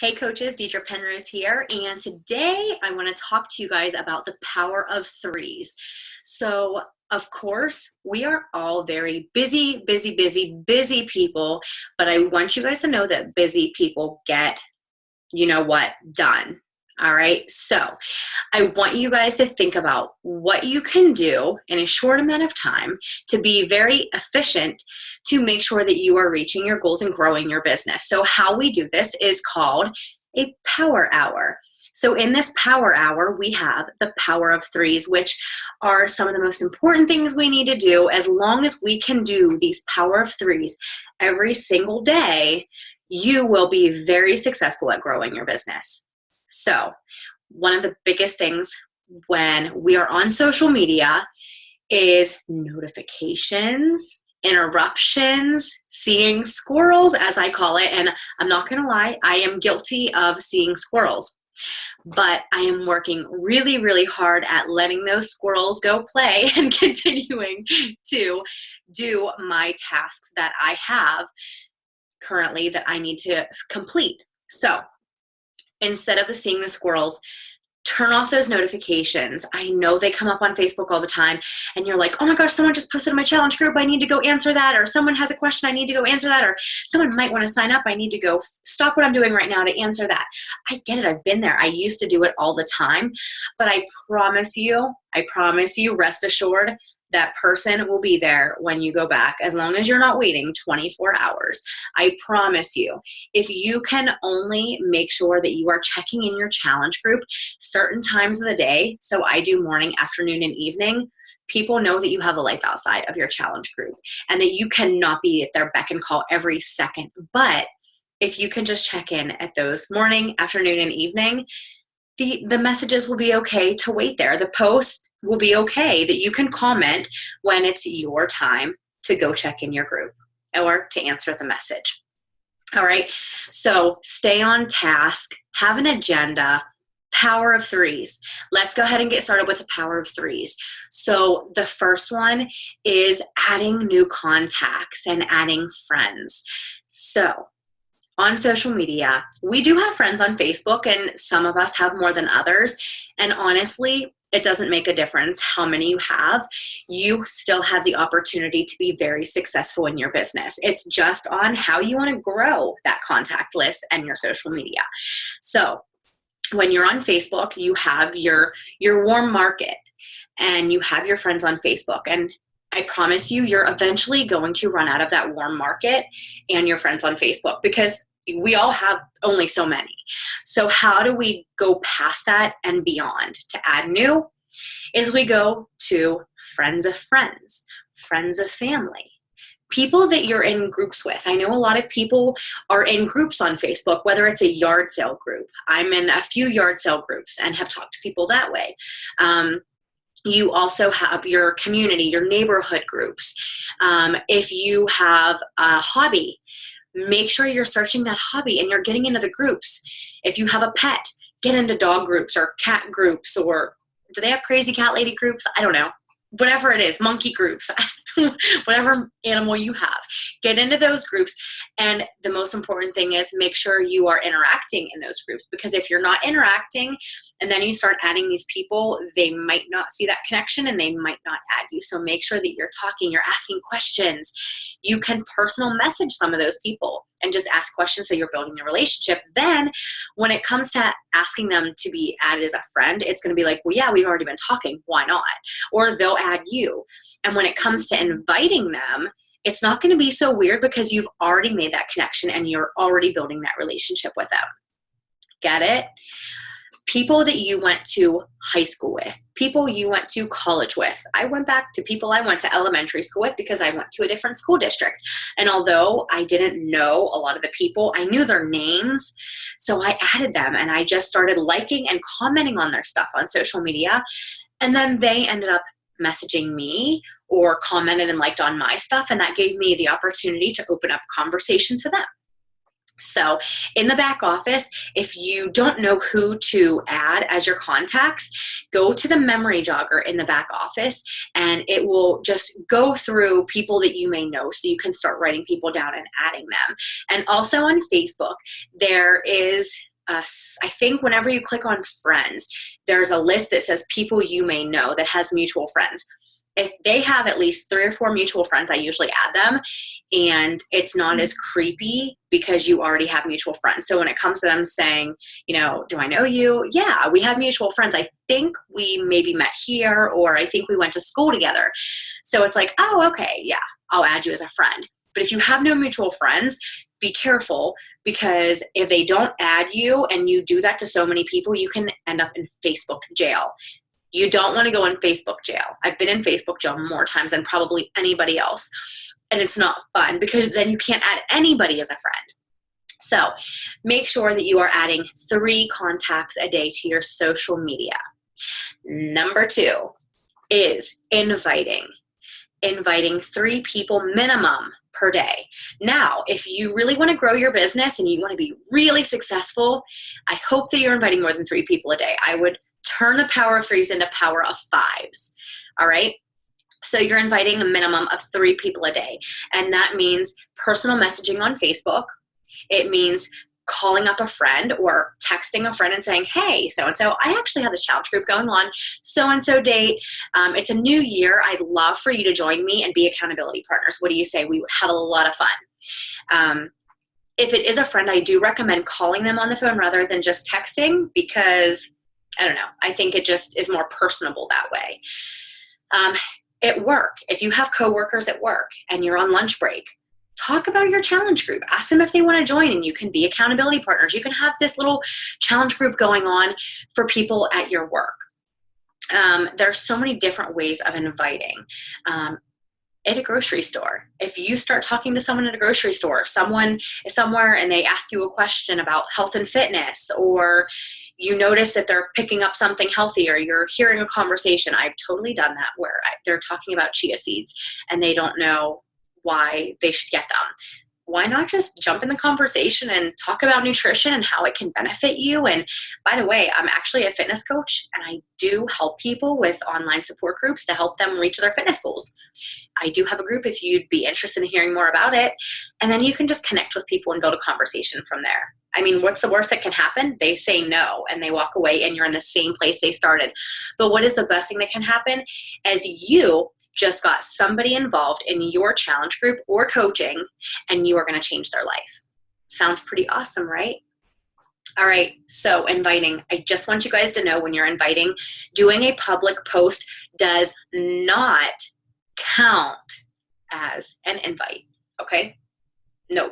Hey coaches, Deidra Penrose here, and today I want to talk to you guys about the power of threes. So, of course, we are all very busy people, but I want you guys to know that busy people get, done. All right, so I want you guys to think about what you can do in a short amount of time to be very efficient to make sure that you are reaching your goals and growing your business. So how we do this is called a power hour. So in this power hour, we have the power of threes, which are some of the most important things we need to do. As long as we can do these power of threes every single day, you will be very successful at growing your business. So one of the biggest things when we are on social media is notifications, interruptions, seeing squirrels, as I call it. And I'm not going to lie, I am guilty of seeing squirrels. But I am working really hard at letting those squirrels go play and continuing to do my tasks that I have currently that I need to complete. So instead of seeing the squirrels, turn off those notifications. I know they come up on Facebook all the time and you're like, oh my gosh, someone just posted in my challenge group. I need to go answer that. Or someone has a question. I need to go answer that. Or someone might want to sign up. I need to go stop what I'm doing right now to answer that. I get it. I've been there. I used to do it all the time, but I promise you, rest assured, that person will be there when you go back, as long as you're not waiting 24 hours. I promise you, if you can only make sure that you are checking in your challenge group certain times of the day, so I do morning, afternoon, and evening, people know that you have a life outside of your challenge group and that you cannot be at their beck and call every second. But if you can just check in at those morning, afternoon, and evening, the messages will be okay to wait there. The post will be okay that you can comment when it's your time to go check in your group or to answer the message. All right, so stay on task, have an agenda, power of threes. Let's go ahead and get started with the power of threes. So the first one is adding new contacts and adding friends. So on social media, we do have friends on Facebook, and some of us have more than others. And honestly, it doesn't make a difference how many you have. You still have the opportunity to be very successful in your business. It's just on how you want to grow that contact list and your social media. So when you're on Facebook, you have your warm market and you have your friends on Facebook. And I promise you, you're eventually going to run out of that warm market and your friends on Facebook, because we all have only so many. So how do we go past that and beyond to add new? Is we go to friends of friends, friends of family, people that you're in groups with. I know a lot of people are in groups on Facebook, whether it's a yard sale group. I'm in a few yard sale groups and have talked to people that way. You also have your community, your neighborhood groups. If you have a hobby, make sure you're searching that hobby and you're getting into the groups. If you have a pet, get into dog groups or cat groups, or do they have crazy cat lady groups? I don't know. Whatever it is, monkey groups, whatever animal you have, get into those groups. And the most important thing is make sure you are interacting in those groups, because if you're not interacting and then you start adding these people, they might not see that connection and they might not add you. So make sure that you're talking, you're asking questions. You can personal message some of those people and just ask questions, so you're building a relationship. Then when it comes to asking them to be added as a friend, it's going to be like, well, yeah, we've already been talking. Why not? Or they'll add you. And when it comes to inviting them, it's not going to be so weird, because you've already made that connection and you're already building that relationship with them. Get it? People that you went to high school with, people you went to college with. I went back to people I went to elementary school with because I went to a different school district. And although I didn't know a lot of the people, I knew their names. So I added them and I just started liking and commenting on their stuff on social media. And then they ended up messaging me or commented and liked on my stuff. And that gave me the opportunity to open up a conversation to them. So in the back office, if you don't know who to add as your contacts, go to the memory jogger in the back office and it will just go through people that you may know, so you can start writing people down and adding them. And also on Facebook, there is I think whenever you click on friends, there's a list that says people you may know that has mutual friends. If they have at least 3 or 4 mutual friends, I usually add them, and it's not as creepy because you already have mutual friends. So when it comes to them saying, do I know you? Yeah, we have mutual friends. I think we maybe met here, or I think we went to school together. So it's like, oh, okay, yeah, I'll add you as a friend. But if you have no mutual friends, be careful, because if they don't add you and you do that to so many people, you can end up in Facebook jail. You don't want to go in Facebook jail. I've been in Facebook jail more times than probably anybody else. And it's not fun because then you can't add anybody as a friend. So make sure that you are adding 3 contacts a day to your social media. Number 2 is inviting 3 people minimum per day. Now, if you really want to grow your business and you want to be really successful, I hope that you're inviting more than 3 people a day. I would turn the power of 3s into power of 5s. All right. So you're inviting a minimum of 3 people a day. And that means personal messaging on Facebook. It means calling up a friend or texting a friend and saying, hey, so-and-so, I actually have this challenge group going on, so-and-so date. It's a new year. I'd love for you to join me and be accountability partners. What do you say? We would have a lot of fun. If it is a friend, I do recommend calling them on the phone rather than just texting, because I don't know, I think it just is more personable that way. At work, if you have coworkers at work and you're on lunch break, talk about your challenge group. Ask them if they want to join, and you can be accountability partners. You can have this little challenge group going on for people at your work. There's so many different ways of inviting. At a grocery store, if you start talking to someone at a grocery store, someone is somewhere and they ask you a question about health and fitness, or you notice that they're picking up something healthy, or you're hearing a conversation. I've totally done that where they're talking about chia seeds and they don't know why they should get them. Why not just jump in the conversation and talk about nutrition and how it can benefit you? And by the way, I'm actually a fitness coach, and I do help people with online support groups to help them reach their fitness goals. I do have a group if you'd be interested in hearing more about it. And then you can just connect with people and build a conversation from there. I mean, what's the worst that can happen? They say no and they walk away and you're in the same place they started. But what is the best thing that can happen? As you just got somebody involved in your challenge group or coaching, and you are going to change their life. Sounds pretty awesome, right? All right, so inviting. I just want you guys to know, when you're inviting, doing a public post does not count as an invite, okay? No.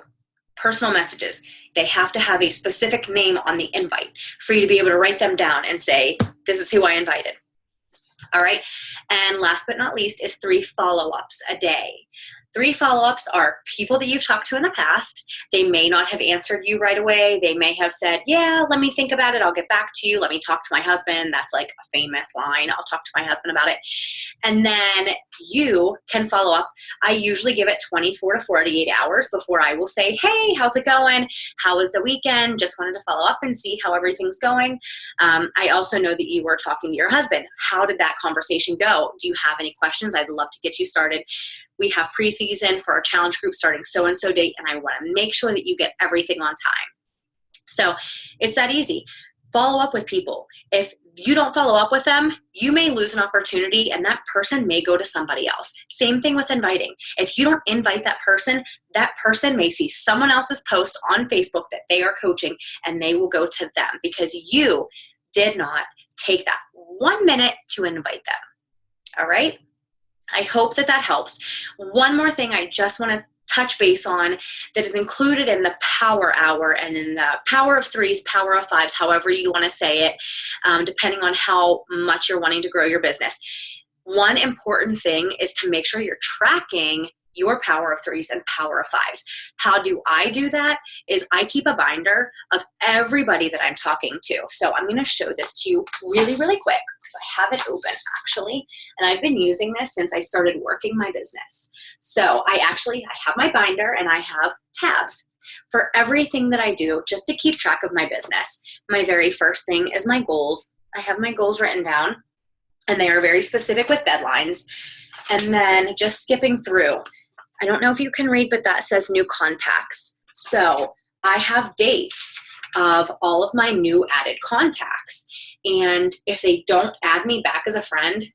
Personal messages, they have to have a specific name on the invite for you to be able to write them down and say, this is who I invited. All right. And last but not least is 3 follow-ups a day. 3 follow-ups are people that you've talked to in the past. They may not have answered you right away. They may have said, yeah, let me think about it. I'll get back to you. Let me talk to my husband. That's like a famous line. I'll talk to my husband about it. And then you can follow up. I usually give it 24 to 48 hours before I will say, hey, how's it going? How was the weekend? Just wanted to follow up and see how everything's going. I also know that you were talking to your husband. How did that conversation go? Do you have any questions? I'd love to get you started. We have preseason for our challenge group starting so-and-so date, and I want to make sure that you get everything on time. So it's that easy. Follow up with people. If you don't follow up with them, you may lose an opportunity, and that person may go to somebody else. Same thing with inviting. If you don't invite that person may see someone else's post on Facebook that they are coaching, and they will go to them because you did not take that 1 minute to invite them. All right? I hope that helps. One more thing I just want to touch base on that is included in the Power Hour and in the Power of 3s, Power of 5s, however you want to say it, depending on how much you're wanting to grow your business. One important thing is to make sure you're tracking your Power of 3s and Power of 5s. How do I do that? Is I keep a binder of everybody that I'm talking to. So I'm going to show this to you really, really quick, because I have it open actually, and I've been using this since I started working my business. So I have my binder, and I have tabs for everything that I do just to keep track of my business. My very first thing is my goals. I have my goals written down, and they are very specific with deadlines. And then just skipping through, I don't know if you can read, but that says new contacts. So I have dates of all of my new added contacts. And if they don't add me back as a friend,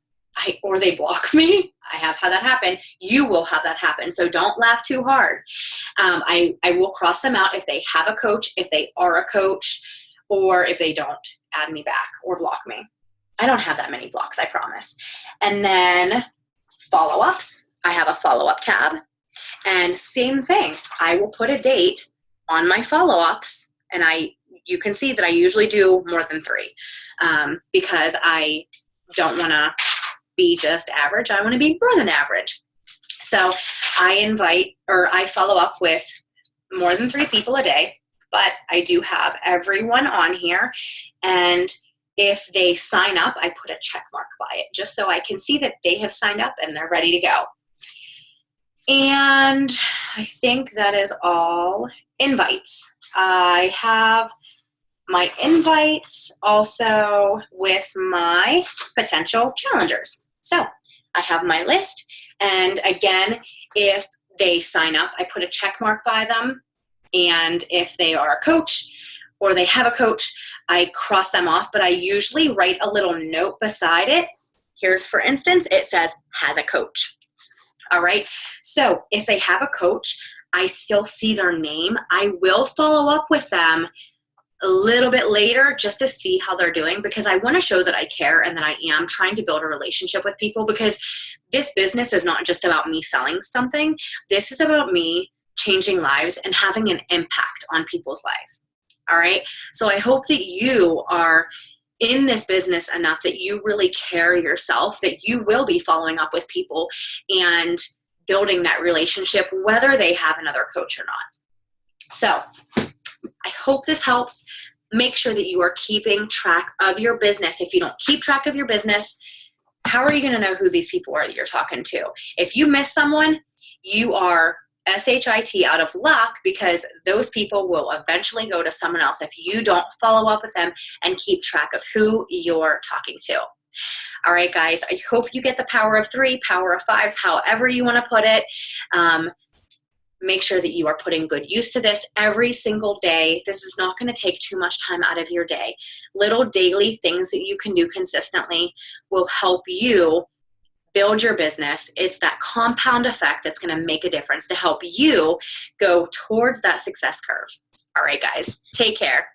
or they block me, I have had that happen. You will have that happen. So don't laugh too hard. I will cross them out if they have a coach, if they are a coach, or if they don't add me back or block me. I don't have that many blocks, I promise. And then follow-ups. I have a follow-up tab. And same thing. I will put a date on my follow-ups, and you can see that I usually do more than 3 because I don't want to be just average. I want to be more than average. So I follow up with more than 3 people a day, but I do have everyone on here. And if they sign up, I put a check mark by it just so I can see that they have signed up and they're ready to go. And I think that is all. Invites. I have my invites also with my potential challengers. So I have my list, and again, if they sign up, I put a check mark by them, and if they are a coach or they have a coach, I cross them off, but I usually write a little note beside it. Here's, for instance, it says, has a coach. All right, so if they have a coach, I still see their name. I will follow up with them a little bit later just to see how they're doing, because I want to show that I care and that I am trying to build a relationship with people, because this business is not just about me selling something. This is about me changing lives and having an impact on people's lives. All right, so I hope that you are in this business enough that you really care yourself, that you will be following up with people and building that relationship, whether they have another coach or not. So I hope this helps. Make sure that you are keeping track of your business. If you don't keep track of your business, how are you going to know who these people are that you're talking to? If you miss someone, you are SHIT out of luck, because those people will eventually go to someone else if you don't follow up with them and keep track of who you're talking to. All right, guys, I hope you get the power of 3, power of 5s, however you want to put it. Make sure that you are putting good use to this every single day. This is not going to take too much time out of your day. Little daily things that you can do consistently will help you build your business. It's that compound effect that's going to make a difference to help you go towards that success curve. All right, guys, take care.